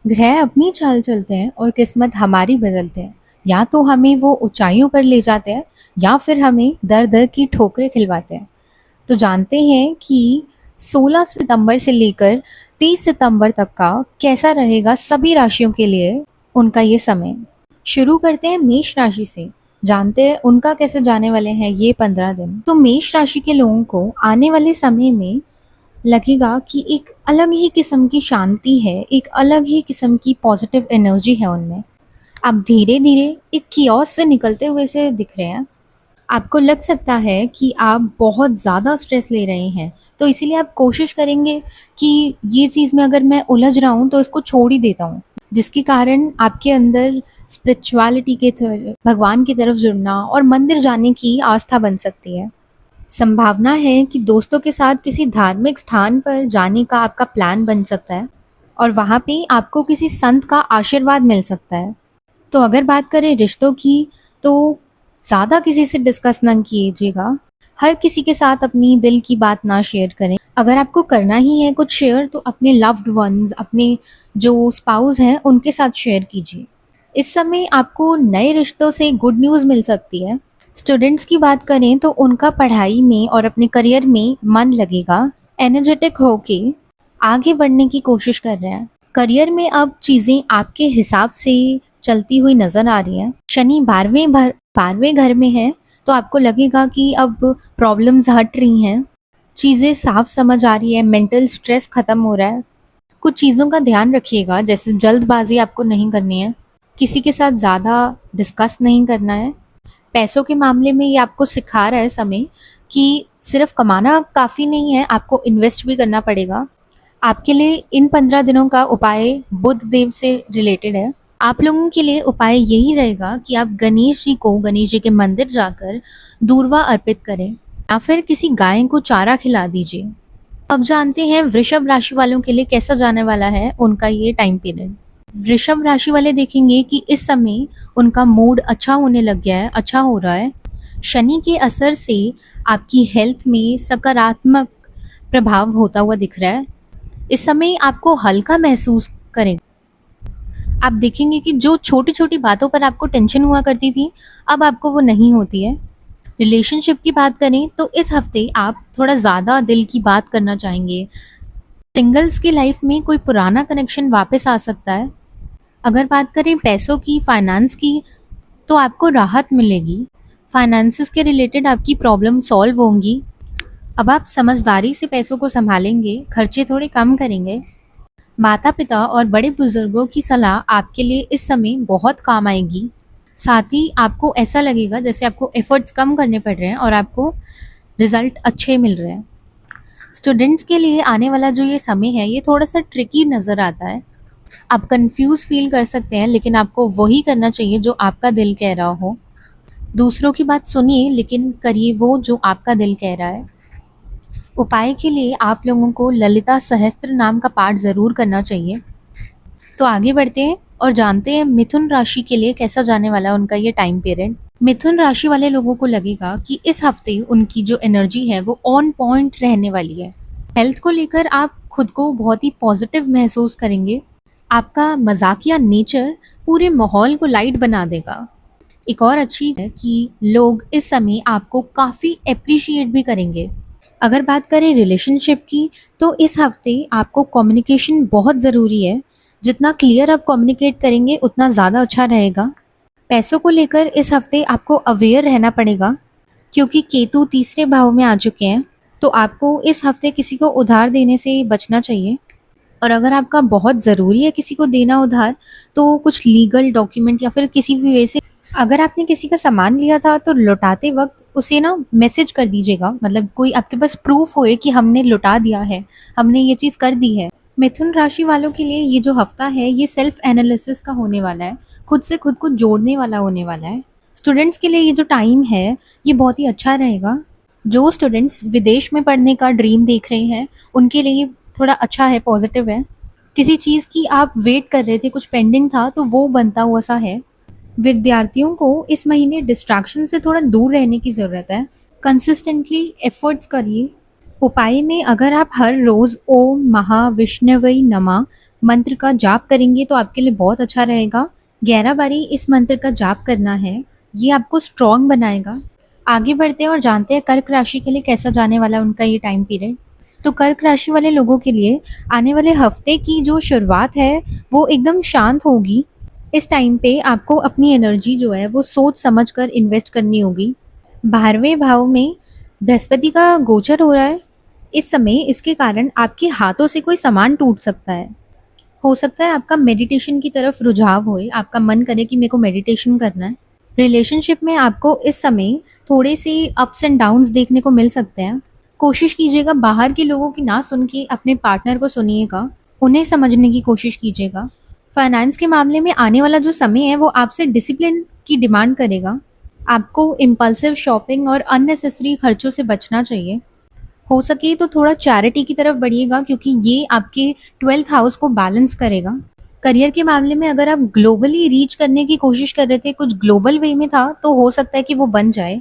ग्रह अपनी चाल चलते हैं और किस्मत हमारी बदलते हैं। या तो हमें वो ऊंचाइयों पर ले जाते हैं या फिर हमें दर दर की ठोकरें खिलवाते हैं। तो जानते हैं कि 16 सितंबर से लेकर 30 सितंबर तक का कैसा रहेगा सभी राशियों के लिए उनका ये समय। शुरू करते हैं मेष राशि से। जानते हैं उनका कैसे जाने वाले हैं ये 15 दिन। तो मेष राशि के लोगों को आने वाले समय में लगेगा कि एक अलग ही किस्म की शांति है, एक अलग ही किस्म की पॉजिटिव एनर्जी है उनमें। आप धीरे धीरे एक कियोस से निकलते हुए से दिख रहे हैं। आपको लग सकता है कि आप बहुत ज़्यादा स्ट्रेस ले रहे हैं, तो इसीलिए आप कोशिश करेंगे कि ये चीज़ में अगर मैं उलझ रहा हूँ तो इसको छोड़ ही देता हूँ, जिसके कारण आपके अंदर स्पिरिचुअलिटी के भगवान की तरफ जुड़ना और मंदिर जाने की आस्था बन सकती है। संभावना है कि दोस्तों के साथ किसी धार्मिक स्थान पर जाने का आपका प्लान बन सकता है और वहाँ पे आपको किसी संत का आशीर्वाद मिल सकता है। तो अगर बात करें रिश्तों की, तो ज़्यादा किसी से डिस्कस ना कीजिएगा। हर किसी के साथ अपनी दिल की बात ना शेयर करें। अगर आपको करना ही है कुछ शेयर तो अपने लव्ड वंस, अपने जो स्पाउस हैं उनके साथ शेयर कीजिए। इस समय आपको नए रिश्तों से गुड न्यूज़ मिल सकती है। स्टूडेंट्स की बात करें तो उनका पढ़ाई में और अपने करियर में मन लगेगा। एनर्जेटिक होके आगे बढ़ने की कोशिश कर रहे हैं। करियर में अब चीज़ें आपके हिसाब से चलती हुई नज़र आ रही हैं। शनि 12वें घर में है, तो आपको लगेगा कि अब प्रॉब्लम्स हट रही हैं, चीज़ें साफ समझ आ रही है, मेंटल स्ट्रेस ख़त्म हो रहा है। कुछ चीज़ों का ध्यान रखिएगा, जैसे जल्दबाजी आपको नहीं करनी है, किसी के साथ ज़्यादा डिस्कस नहीं करना है। पैसों के मामले में ये आपको सिखा रहा है समय कि सिर्फ कमाना काफ़ी नहीं है, आपको इन्वेस्ट भी करना पड़ेगा। आपके लिए इन 15 दिनों का उपाय बुध देव से रिलेटेड है। आप लोगों के लिए उपाय यही रहेगा कि आप गणेश जी के मंदिर जाकर दूर्वा अर्पित करें या फिर किसी गाय को चारा खिला दीजिए। अब जानते हैं वृषभ राशि वालों के लिए कैसा जाने वाला है उनका ये टाइम पीरियड। वृषभ राशि वाले देखेंगे कि इस समय उनका मूड अच्छा होने लग गया है, अच्छा हो रहा है। शनि के असर से आपकी हेल्थ में सकारात्मक प्रभाव होता हुआ दिख रहा है। इस समय आपको हल्का महसूस करेंगे। आप देखेंगे कि जो छोटी छोटी बातों पर आपको टेंशन हुआ करती थी, अब आपको वो नहीं होती है। रिलेशनशिप की बात करें तो इस हफ्ते आप थोड़ा ज़्यादा दिल की बात करना चाहेंगे। सिंगल्स की लाइफ में कोई पुराना कनेक्शन वापस आ सकता है। अगर बात करें पैसों की, फाइनेंस की, तो आपको राहत मिलेगी। फाइनेंसिस के रिलेटेड आपकी प्रॉब्लम सॉल्व होंगी। अब आप समझदारी से पैसों को संभालेंगे, खर्चे थोड़े कम करेंगे। माता पिता और बड़े बुजुर्गों की सलाह आपके लिए इस समय बहुत काम आएगी। साथ ही आपको ऐसा लगेगा जैसे आपको एफर्ट्स कम करने पड़ रहे हैं और आपको रिजल्ट अच्छे मिल रहे हैं। स्टूडेंट्स के लिए आने वाला जो ये समय है ये थोड़ा सा ट्रिकी नज़र आता है। आप कंफ्यूज फील कर सकते हैं, लेकिन आपको वही करना चाहिए जो आपका दिल कह रहा हो। दूसरों की बात सुनिए लेकिन करिए वो जो आपका दिल कह रहा है। उपाय के लिए आप लोगों को ललिता सहस्त्र नाम का पाठ ज़रूर करना चाहिए। तो आगे बढ़ते हैं और जानते हैं मिथुन राशि के लिए कैसा जाने वाला है उनका ये टाइम पीरियड। मिथुन राशि वाले लोगों को लगेगा कि इस हफ्ते उनकी जो एनर्जी है वो ऑन पॉइंट रहने वाली है। हेल्थ को लेकर आप खुद को बहुत ही पॉजिटिव महसूस करेंगे। आपका मजाकिया नेचर पूरे माहौल को लाइट बना देगा। एक और अच्छी है कि लोग इस समय आपको काफ़ी अप्रिशिएट भी करेंगे। अगर बात करें रिलेशनशिप की, तो इस हफ्ते आपको कम्युनिकेशन बहुत ज़रूरी है। जितना क्लियर आप कम्युनिकेट करेंगे उतना ज़्यादा अच्छा रहेगा। पैसों को लेकर इस हफ्ते आपको अवेयर रहना पड़ेगा, क्योंकि केतु तीसरे भाव में आ चुके हैं। तो आपको इस हफ्ते किसी को उधार देने से बचना चाहिए। और अगर आपका बहुत ज़रूरी है किसी को देना उधार, तो कुछ लीगल डॉक्यूमेंट या फिर किसी भी वे से अगर आपने किसी का सामान लिया था तो लौटाते वक्त उसे ना मैसेज कर दीजिएगा, मतलब कोई आपके पास प्रूफ होए कि हमने लौटा दिया है, हमने ये चीज़ कर दी है। मिथुन राशि वालों के लिए ये जो हफ्ता है ये सेल्फ एनालिसिस का होने वाला है, खुद से खुद को जोड़ने वाला होने वाला है। स्टूडेंट्स के लिए ये जो टाइम है ये बहुत ही अच्छा रहेगा। जो स्टूडेंट्स विदेश में पढ़ने का ड्रीम देख रहे हैं उनके लिए थोड़ा अच्छा है, पॉजिटिव है। किसी चीज़ की आप वेट कर रहे थे, कुछ पेंडिंग था, तो वो बनता हुआ सा है। विद्यार्थियों को इस महीने डिस्ट्रैक्शन से थोड़ा दूर रहने की ज़रूरत है। कंसिस्टेंटली एफर्ट्स करिए। उपाय में अगर आप हर रोज ओम महाविष्णवे नमः मंत्र का जाप करेंगे तो आपके लिए बहुत अच्छा रहेगा। 11 बारी इस मंत्र का जाप करना है, ये आपको स्ट्रांग बनाएगा। आगे बढ़ते हैं और जानते हैं कर्क राशि के लिए कैसा जाने वाला है उनका ये टाइम पीरियड। तो कर्क राशि वाले लोगों के लिए आने वाले हफ्ते की जो शुरुआत है वो एकदम शांत होगी। इस टाइम पे आपको अपनी एनर्जी जो है वो सोच समझ कर इन्वेस्ट करनी होगी। 12वें भाव में बृहस्पति का गोचर हो रहा है इस समय, इसके कारण आपके हाथों से कोई सामान टूट सकता है। हो सकता है आपका मेडिटेशन की तरफ रुझाव होए, आपका मन करे कि मेरे को मेडिटेशन करना है। रिलेशनशिप में आपको इस समय थोड़े से अप्स एंड डाउन्स देखने को मिल सकते हैं। कोशिश कीजिएगा बाहर के लोगों की ना सुन के अपने पार्टनर को सुनिएगा, उन्हें समझने की कोशिश कीजिएगा। फाइनेंस के मामले में आने वाला जो समय है वो आपसे डिसिप्लिन की डिमांड करेगा। आपको इम्पल्सिव शॉपिंग और अननेसेसरी खर्चों से बचना चाहिए। हो सके तो थोड़ा चैरिटी की तरफ बढ़िएगा क्योंकि ये आपके 12th हाउस को बैलेंस करेगा। करियर के मामले में अगर आप ग्लोबली रीच करने की कोशिश कर रहे थे, कुछ ग्लोबल वे में था, तो हो सकता है कि वो बन जाए।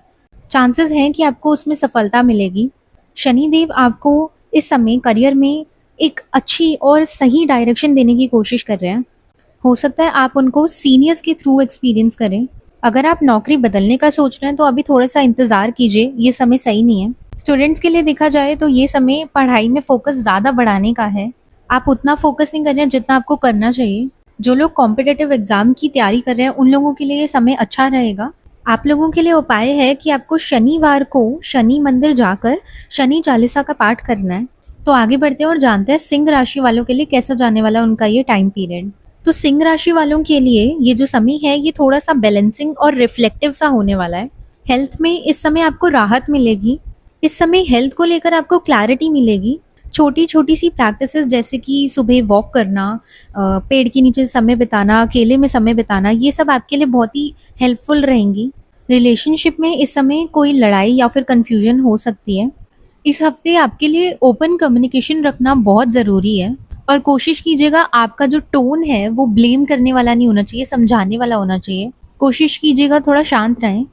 चांसेस हैं कि आपको उसमें सफलता मिलेगी। शनिदेव आपको इस समय करियर में एक अच्छी और सही डायरेक्शन देने की कोशिश कर रहे हैं। हो सकता है आप उनको सीनियर्स के थ्रू एक्सपीरियंस करें। अगर आप नौकरी बदलने का सोच रहे हैं तो अभी थोड़ा सा इंतज़ार कीजिए, ये समय सही नहीं है। स्टूडेंट्स के लिए देखा जाए तो ये समय पढ़ाई में फोकस ज़्यादा बढ़ाने का है। आप उतना फोकस नहीं कर रहे हैं जितना आपको करना चाहिए। जो लोग कॉम्पिटिटिव एग्जाम की तैयारी कर रहे हैं उन लोगों के लिए ये समय अच्छा रहेगा। आप लोगों के लिए उपाय है कि आपको शनिवार को शनि मंदिर जाकर शनि चालीसा का पाठ करना है। तो आगे बढ़ते हैं और जानते हैं सिंह राशि वालों के लिए कैसा जाने वाला उनका ये टाइम पीरियड। तो सिंह राशि वालों के लिए ये जो समय है ये थोड़ा सा बैलेंसिंग और रिफ्लेक्टिव सा होने वाला है। हेल्थ में इस समय आपको राहत मिलेगी। इस समय हेल्थ को लेकर आपको क्लैरिटी मिलेगी। छोटी छोटी सी प्रैक्टिसेस जैसे कि सुबह वॉक करना, पेड़ के नीचे समय बिताना, अकेले में समय बिताना, ये सब आपके लिए बहुत ही हेल्पफुल रहेंगी। रिलेशनशिप में इस समय कोई लड़ाई या फिर कन्फ्यूजन हो सकती है। इस हफ्ते आपके लिए ओपन कम्युनिकेशन रखना बहुत ज़रूरी है और कोशिश कीजिएगा आपका जो टोन है वो ब्लेम करने वाला नहीं होना चाहिए, समझाने वाला होना चाहिए। कोशिश कीजिएगा थोड़ा शांत रहें।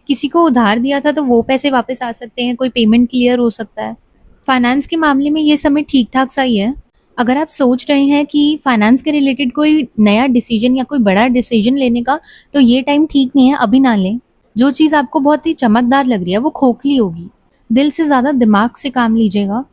किसी को उधार दिया था तो वो पैसे वापस आ सकते हैं, कोई पेमेंट क्लियर हो सकता है। फाइनेंस के मामले में ये समय ठीक ठाक सा ही है। अगर आप सोच रहे हैं कि फाइनेंस के रिलेटेड कोई नया डिसीजन या कोई बड़ा डिसीजन लेने का, तो ये टाइम ठीक नहीं है, अभी ना लें। जो चीज़ आपको बहुत ही चमकदार लग रही है वो खोखली होगी। दिल से ज़्यादा दिमाग से काम लीजिएगा।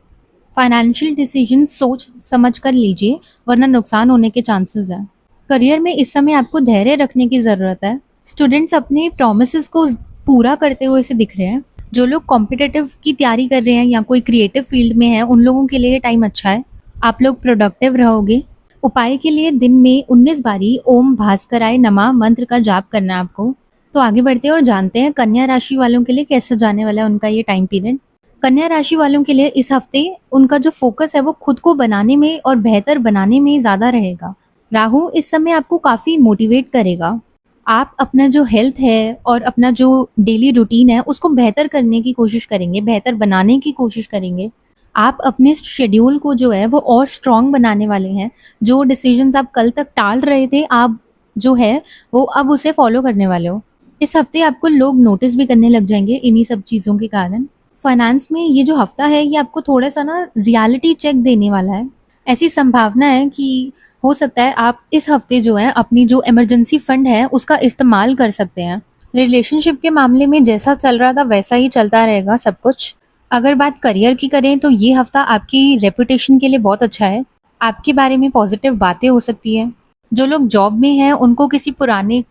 फाइनेंशियल डिसीजन सोच समझ कर लीजिए वरना नुकसान होने के चांसेस हैं। करियर में इस समय आपको धैर्य रखने की ज़रूरत है। स्टूडेंट्स अपने प्रोमिसेस को पूरा करते हुए से दिख रहे हैं। जो लोग कॉम्पिटिटिव की तैयारी कर रहे हैं या कोई क्रिएटिव फील्ड में है उन लोगों के लिए ये टाइम अच्छा है। आप लोग प्रोडक्टिव रहोगे। उपाय के लिए दिन में 19 बारी ओम भास्कराय नमः मंत्र का जाप करना है आपको। तो आगे बढ़ते हैं और जानते हैं कन्या राशि वालों के लिए कैसे जाने वाला है उनका ये टाइम पीरियड। कन्या राशि वालों के लिए इस हफ्ते उनका जो फोकस है वो खुद को बनाने में और बेहतर बनाने में ज़्यादा रहेगा। राहु इस समय आपको काफ़ी मोटिवेट करेगा। आप अपना जो हेल्थ है और अपना जो डेली रूटीन है उसको बेहतर करने की कोशिश करेंगे, बेहतर बनाने की कोशिश करेंगे। आप अपने शेड्यूल को जो है वो और स्ट्रॉन्ग बनाने वाले हैं। जो डिसीजंस आप कल तक टाल रहे थे, आप जो है वो अब उसे फॉलो करने वाले हो। इस हफ्ते आपको लोग नोटिस भी करने लग जाएंगे इन्हीं सब चीज़ों के कारण। फाइनेंस में ये जो हफ्ता है ये आपको थोड़ा सा ना रियलिटी चेक देने वाला है। ऐसी संभावना है कि हो सकता है आप इस हफ्ते जो है अपनी जो इमरजेंसी फंड है उसका इस्तेमाल कर सकते हैं। रिलेशनशिप के मामले में जैसा चल रहा था वैसा ही चलता रहेगा सब कुछ। अगर बात करियर की करें तो ये हफ्ता आपकी रेपुटेशन के लिए बहुत अच्छा है। आपके बारे में पॉजिटिव बातें हो सकती है। जो लोग जॉब में हैं उनको किसी पुराने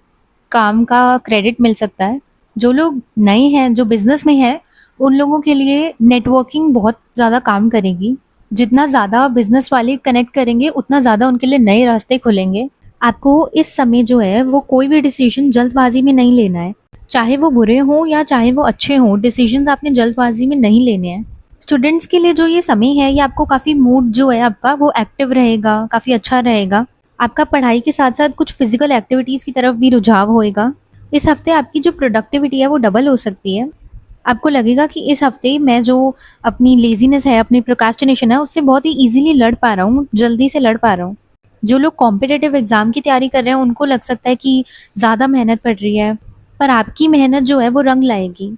काम का क्रेडिट मिल सकता है। जो लोग नए हैं, जो बिजनेस में है, उन लोगों के लिए नेटवर्किंग बहुत ज़्यादा काम करेगी। जितना ज़्यादा बिजनेस वाले कनेक्ट करेंगे उतना ज़्यादा उनके लिए नए रास्ते खुलेंगे। आपको इस समय जो है वो कोई भी डिसीजन जल्दबाजी में नहीं लेना है। चाहे वो बुरे हों या चाहे वो अच्छे हों, डिसीजंस आपने जल्दबाजी में नहीं लेने हैं। स्टूडेंट्स के लिए जो ये समय है ये आपको काफ़ी मूड जो है आपका वो एक्टिव रहेगा, काफ़ी अच्छा रहेगा। आपका पढ़ाई के साथ साथ कुछ फिजिकल एक्टिविटीज़ की तरफ भी रुझाव होएगा। इस हफ्ते आपकी जो प्रोडक्टिविटी है वो डबल हो सकती है। आपको लगेगा कि इस हफ्ते मैं जो अपनी लेजीनेस है, अपनी प्रोक्रास्टिनेशन है, उससे बहुत ही इजीली लड़ पा रहा हूँ, जल्दी से लड़ पा रहा हूँ। जो लोग कॉम्पिटिटिव एग्जाम की तैयारी कर रहे हैं उनको लग सकता है कि ज़्यादा मेहनत पड़ रही है, पर आपकी मेहनत जो है वो रंग लाएगी।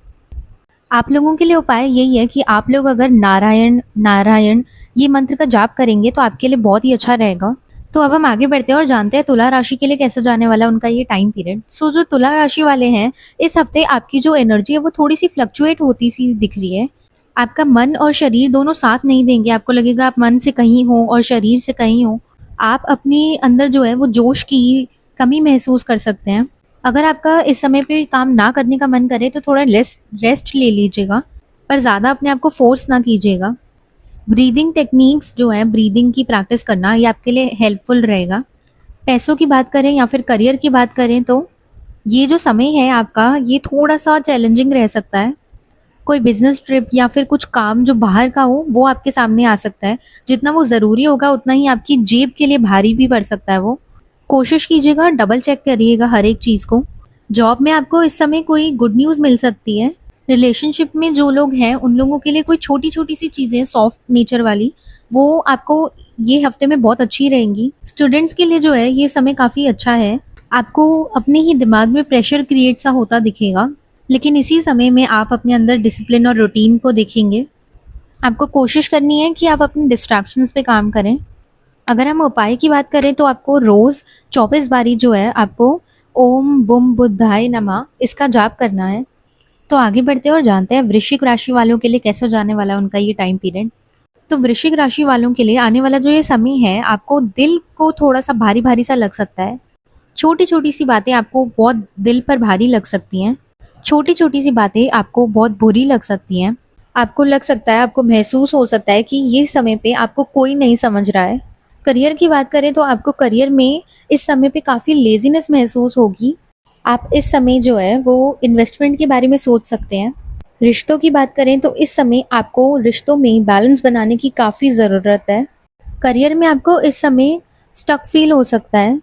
आप लोगों के लिए उपाय यही है कि आप लोग अगर नारायण नारायण ये मंत्र का जाप करेंगे तो आपके लिए बहुत ही अच्छा रहेगा। तो अब हम आगे बढ़ते हैं और जानते हैं तुला राशि के लिए कैसे जाने वाला है उनका ये टाइम पीरियड। सो जो तुला राशि वाले हैं, इस हफ्ते आपकी जो एनर्जी है वो थोड़ी सी फ्लक्चुएट होती सी दिख रही है। आपका मन और शरीर दोनों साथ नहीं देंगे, आपको लगेगा आप मन से कहीं हो और शरीर से कहीं हो। आप अपने अंदर जो है वो जोश की कमी महसूस कर सकते हैं। अगर आपका इस समय पे काम ना करने का मन करे तो थोड़ा रेस्ट ले लीजिएगा, पर ज़्यादा अपने आप को फोर्स ना कीजिएगा। ब्रीदिंग टेक्निक्स जो है, ब्रीदिंग की प्रैक्टिस करना, ये आपके लिए हेल्पफुल रहेगा। पैसों की बात करें या फिर करियर की बात करें तो ये जो समय है आपका, ये थोड़ा सा चैलेंजिंग रह सकता है। कोई बिजनेस ट्रिप या फिर कुछ काम जो बाहर का हो वो आपके सामने आ सकता है। जितना वो ज़रूरी होगा उतना ही आपकी जेब के लिए भारी भी पड़ सकता है वो। कोशिश कीजिएगा, डबल चेक करिएगा हर एक चीज़ को। जॉब में आपको इस समय कोई गुड न्यूज़ मिल सकती है। रिलेशनशिप में जो लोग हैं उन लोगों के लिए कोई छोटी छोटी सी चीज़ें सॉफ्ट नेचर वाली, वो आपको ये हफ्ते में बहुत अच्छी रहेंगी। स्टूडेंट्स के लिए जो है ये समय काफ़ी अच्छा है। आपको अपने ही दिमाग में प्रेशर क्रिएट सा होता दिखेगा, लेकिन इसी समय में आप अपने अंदर डिसिप्लिन और रूटीन को देखेंगे। आपको कोशिश करनी है कि आप अपने डिस्ट्रैक्शंस पे काम करें। अगर हम उपाय की बात करें तो आपको रोज़ 24 बारी जो है आपको ओम बुम बुद्धाय नमः इसका जाप करना है। तो आगे बढ़ते हैं और जानते हैं वृश्चिक राशि वालों के लिए कैसे जाने वाला है उनका ये टाइम पीरियड। तो वृश्चिक राशि वालों के लिए आने वाला जो ये समय है, आपको दिल को थोड़ा सा भारी भारी सा लग सकता है। छोटी छोटी सी बातें आपको बहुत दिल पर भारी लग सकती हैं। छोटी छोटी सी बातें आपको बहुत बुरी लग सकती हैं। आपको लग सकता है, आपको महसूस हो सकता है कि ये समय पे आपको कोई नहीं समझ रहा है। करियर की बात करें तो आपको करियर में इस समय पे काफ़ी लेज़ीनेस महसूस होगी। आप इस समय जो है वो इन्वेस्टमेंट के बारे में सोच सकते हैं। रिश्तों की बात करें तो इस समय आपको रिश्तों में बैलेंस बनाने की काफ़ी ज़रूरत है। करियर में आपको इस समय स्टक फील हो सकता है।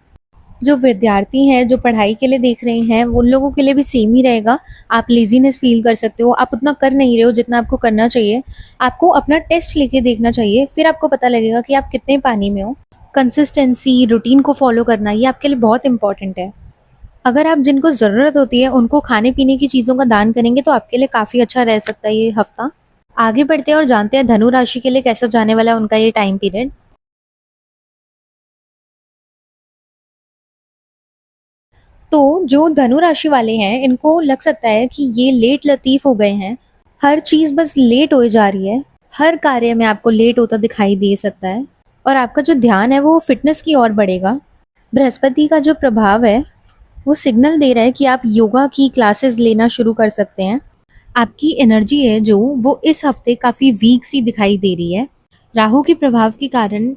जो विद्यार्थी हैं, जो पढ़ाई के लिए देख रहे हैं, उन लोगों के लिए भी सेम ही रहेगा। आप लेज़ीनेस फ़ील कर सकते हो, आप उतना कर नहीं रहे हो जितना आपको करना चाहिए। आपको अपना टेस्ट लेके देखना चाहिए, फिर आपको पता लगेगा कि आप कितने पानी में हो। कंसिस्टेंसी, रूटीन को फ़ॉलो करना, ये आपके लिए बहुत इंपॉर्टेंट है। अगर आप जिनको ज़रूरत होती है उनको खाने-पीने की चीज़ों का दान करेंगे तो आपके लिए काफ़ी अच्छा रह सकता है ये हफ़्ता। आगे बढ़ते हैं और जानते हैं धनु राशि के लिए कैसे जाने वाला है उनका ये टाइम पीरियड। तो जो धनु राशि वाले हैं, इनको लग सकता है कि ये लेट लतीफ़ हो गए हैं। हर चीज़ बस लेट होए जा रही है। हर कार्य में आपको लेट होता दिखाई दे सकता है और आपका जो ध्यान है वो फ़िटनेस की ओर बढ़ेगा। बृहस्पति का जो प्रभाव है, वो सिग्नल दे रहा है कि आप योगा की क्लासेस लेना शुरू कर सकते हैं। आपकी एनर्जी है जो, वो इस हफ़्ते काफ़ी वीक सी दिखाई दे रही है। राहु के प्रभाव के कारण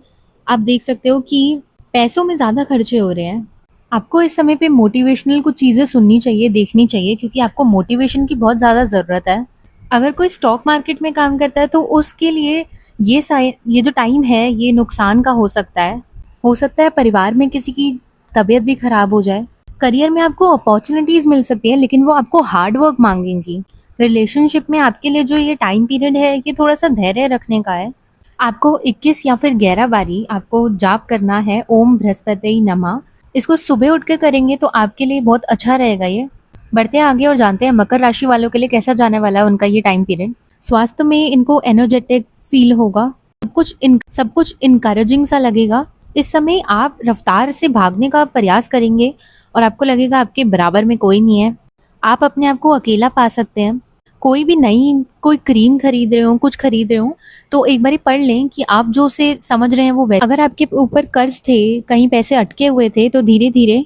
आप देख सकते हो कि पैसों में ज़्यादा खर्चे हो रहे हैं। आपको इस समय पे मोटिवेशनल कुछ चीज़ें सुननी चाहिए, देखनी चाहिए, क्योंकि आपको मोटिवेशन की बहुत ज़्यादा ज़रूरत है। अगर कोई स्टॉक मार्केट में काम करता है तो उसके लिए ये जो टाइम है ये नुकसान का हो सकता है। हो सकता है परिवार में किसी की तबीयत भी खराब हो जाए। करियर में आपको अपॉर्चुनिटीज़ मिल सकती है लेकिन वो आपको हार्ड वर्क मांगेंगी। रिलेशनशिप में आपके लिए जो ये टाइम पीरियड है ये थोड़ा सा धैर्य रखने का है। आपको 21 या फिर 11 बारी आपको जाप करना है ओम बृहस्पति नमः। इसको सुबह उठ के करेंगे तो आपके लिए बहुत अच्छा रहेगा ये। बढ़ते हैं आगे और जानते हैं मकर राशि वालों के लिए कैसा जाने वाला है उनका ये टाइम पीरियड। स्वास्थ्य में इनको एनर्जेटिक फील होगा। सब कुछ इनकरेजिंग सा लगेगा। इस समय आप रफ्तार से भागने का प्रयास करेंगे और आपको लगेगा आपके बराबर में कोई नहीं है। आप अपने आप को अकेला पा सकते हैं। कोई भी नई कोई क्रीम खरीद रहे हो, कुछ खरीद रहे हो, तो एक बारी पढ़ लें कि आप जो उसे समझ रहे हैं वो वैसा। अगर आपके ऊपर कर्ज थे, कहीं पैसे अटके हुए थे, तो धीरे धीरे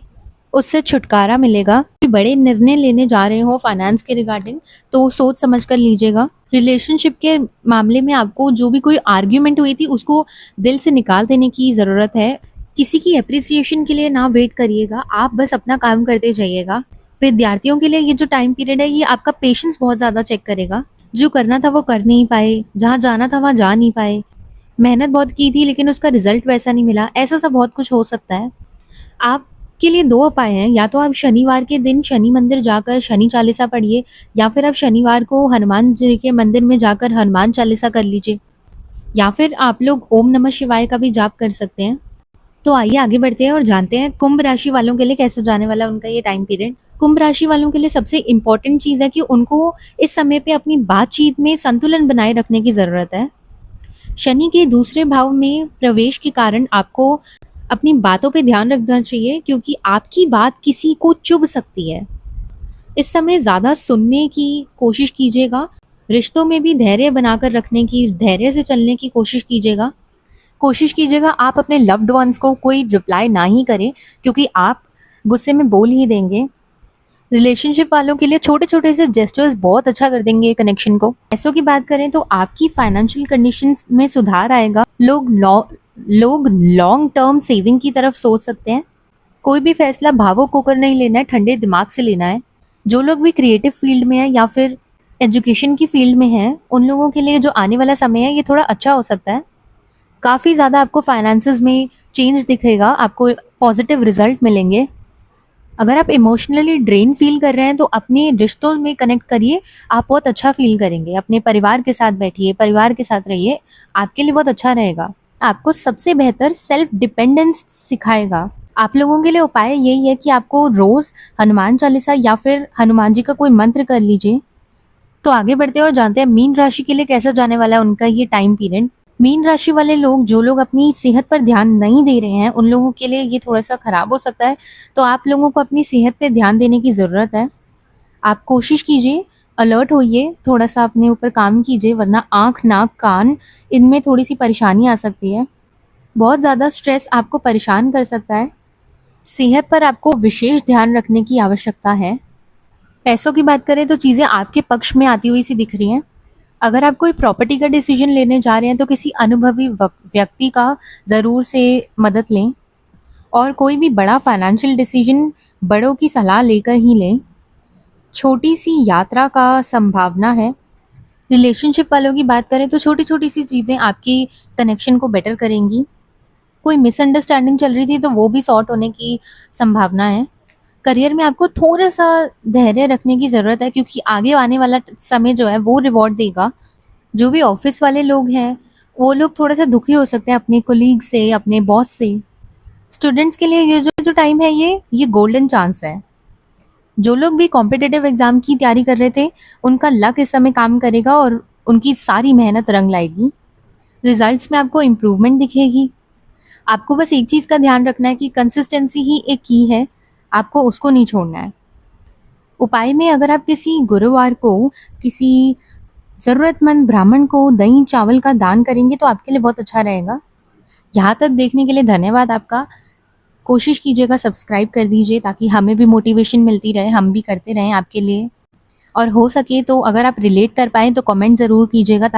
उससे छुटकारा मिलेगा। बड़े निर्णय लेने जा रहे हो फाइनेंस के रिगार्डिंग, तो सोच समझ कर लीजिएगा। रिलेशनशिप के मामले में आपको जो भी कोई आर्ग्यूमेंट हुई थी उसको दिल से निकाल देने की ज़रूरत है। किसी की एप्रिसिएशन के लिए ना वेट करिएगा, आप बस अपना काम करते जाइएगा। विद्यार्थियों के लिए ये जो टाइम पीरियड है ये आपका पेशेंस बहुत ज़्यादा चेक करेगा। जो करना था वो कर नहीं पाए, जहाँ जाना था वहाँ जा नहीं पाए, मेहनत बहुत की थी लेकिन उसका रिजल्ट वैसा नहीं मिला, ऐसा सब बहुत कुछ हो सकता है। आपके लिए दो उपाय हैं, या तो आप शनिवार के दिन शनि मंदिर जाकर शनि चालीसा पढ़िए, या फिर आप शनिवार को हनुमान जी के मंदिर में जाकर हनुमान चालीसा कर लीजिए, या फिर आप लोग ओम नमः शिवाय का भी जाप कर सकते हैं। तो आइए आगे बढ़ते हैं और जानते हैं कुंभ राशि वालों के लिए कैसे जाने वाला है उनका ये टाइम पीरियड। कुंभ राशि वालों के लिए सबसे इम्पोर्टेंट चीज़ है कि उनको इस समय पे अपनी बातचीत में संतुलन बनाए रखने की ज़रूरत है। शनि के दूसरे भाव में प्रवेश के कारण आपको अपनी बातों पे ध्यान रखना चाहिए, क्योंकि आपकी बात किसी को चुभ सकती है। इस समय ज़्यादा सुनने की कोशिश कीजिएगा। रिश्तों में भी धैर्य बनाकर रखने की, धैर्य से चलने की कोशिश कीजिएगा आप अपने लव्ड वंस को कोई रिप्लाई ना ही करें, क्योंकि आप गुस्से में बोल ही देंगे। रिलेशनशिप वालों के लिए छोटे छोटे से जेस्चर्स बहुत अच्छा कर देंगे कनेक्शन को। पैसों की बात करें तो आपकी फाइनेंशियल कंडीशंस में सुधार आएगा। लोग लॉन्ग टर्म सेविंग की तरफ सोच सकते हैं। कोई भी फैसला भावुक होकर नहीं लेना है, ठंडे दिमाग से लेना है। जो लोग भी क्रिएटिव फील्ड में है या फिर एजुकेशन की फील्ड में हैं, उन लोगों के लिए जो आने वाला समय है ये थोड़ा अच्छा हो सकता है। काफ़ी ज़्यादा आपको फाइनेंसेस में चेंज दिखेगा, आपको पॉजिटिव रिजल्ट मिलेंगे। अगर आप इमोशनली ड्रेन फील कर रहे हैं तो अपने रिश्तों में कनेक्ट करिए, आप बहुत अच्छा फील करेंगे। अपने परिवार के साथ बैठिए, परिवार के साथ रहिए, आपके लिए बहुत अच्छा रहेगा। आपको सबसे बेहतर सेल्फ डिपेंडेंस सिखाएगा। आप लोगों के लिए उपाय यही है कि आपको रोज़ हनुमान चालीसा या फिर हनुमान जी का कोई मंत्र कर लीजिए। तो आगे बढ़ते हैं और जानते हैं मीन राशि के लिए कैसा जाने वाला है उनका ये टाइम पीरियड। मीन राशि वाले लोग, जो लोग अपनी सेहत पर ध्यान नहीं दे रहे हैं, उन लोगों के लिए ये थोड़ा सा खराब हो सकता है। तो आप लोगों को अपनी सेहत पे ध्यान देने की ज़रूरत है। आप कोशिश कीजिए, अलर्ट होइए, थोड़ा सा अपने ऊपर काम कीजिए, वरना आँख, नाक, कान, इनमें थोड़ी सी परेशानी आ सकती है। बहुत ज़्यादा स्ट्रेस आपको परेशान कर सकता है। सेहत पर आपको विशेष ध्यान रखने की आवश्यकता है। पैसों की बात करें तो चीज़ें आपके पक्ष में आती हुई सी दिख रही हैं। अगर आप कोई प्रॉपर्टी का डिसीजन लेने जा रहे हैं तो किसी अनुभवी व्यक्ति का ज़रूर से मदद लें, और कोई भी बड़ा फाइनेंशियल डिसीजन बड़ों की सलाह लेकर ही लें। छोटी सी यात्रा का संभावना है। रिलेशनशिप वालों की बात करें तो छोटी छोटी सी चीज़ें आपकी कनेक्शन को बेटर करेंगी। कोई मिसअंडरस्टैंडिंग चल रही थी तो वो भी सॉर्ट होने की संभावना है। करियर में आपको थोड़ा सा धैर्य रखने की ज़रूरत है, क्योंकि आगे आने वाला समय जो है वो रिवॉर्ड देगा। जो भी ऑफिस वाले लोग हैं वो लोग थोड़ा सा दुखी हो सकते हैं अपने कोलीग से, अपने बॉस से। स्टूडेंट्स के लिए ये जो टाइम है ये गोल्डन चांस है। जो लोग भी कॉम्पिटिटिव एग्ज़ाम की तैयारी कर रहे थे, उनका लक इस समय काम करेगा और उनकी सारी मेहनत रंग लाएगी। रिजल्ट्स में आपको इम्प्रूवमेंट दिखेगी। आपको बस एक चीज़ का ध्यान रखना है कि कंसिस्टेंसी ही एक की है, आपको उसको नहीं छोड़ना है। उपाय में अगर आप किसी गुरुवार को किसी ज़रूरतमंद ब्राह्मण को दही चावल का दान करेंगे तो आपके लिए बहुत अच्छा रहेगा। यहाँ तक देखने के लिए धन्यवाद आपका। कोशिश कीजिएगा सब्सक्राइब कर दीजिए, ताकि हमें भी मोटिवेशन मिलती रहे, हम भी करते रहें आपके लिए। और हो सके तो अगर आप रिलेट कर पाएँ तो कमेंट ज़रूर कीजिएगा।